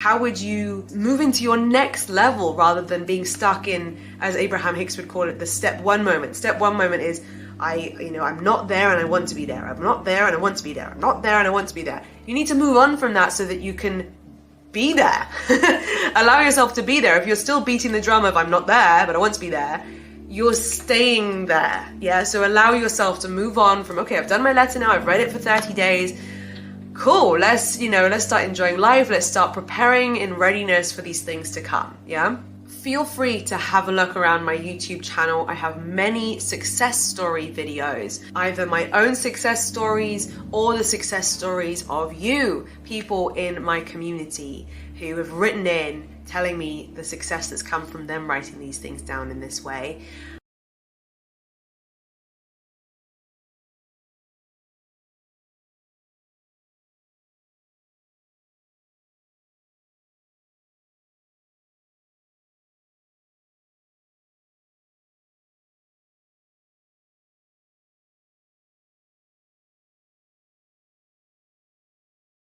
How would you move into your next level rather than being stuck in, as Abraham Hicks would call it, the step one moment. Step one moment is, I'm not there and I want to be there. I'm not there and I want to be there. I'm not there and I want to be there. You need to move on from that so that you can be there. Allow yourself to be there. If you're still beating the drum of I'm not there, but I want to be there, you're staying there. Yeah. So allow yourself to move on from, okay, I've done my letter now. I've read it for 30 days. Cool. Let's start enjoying life. Let's start preparing in readiness for these things to come. Yeah. Feel free to have a look around my YouTube channel. I have many success story videos, either my own success stories or the success stories of you, people in my community who have written in telling me the success that's come from them writing these things down in this way.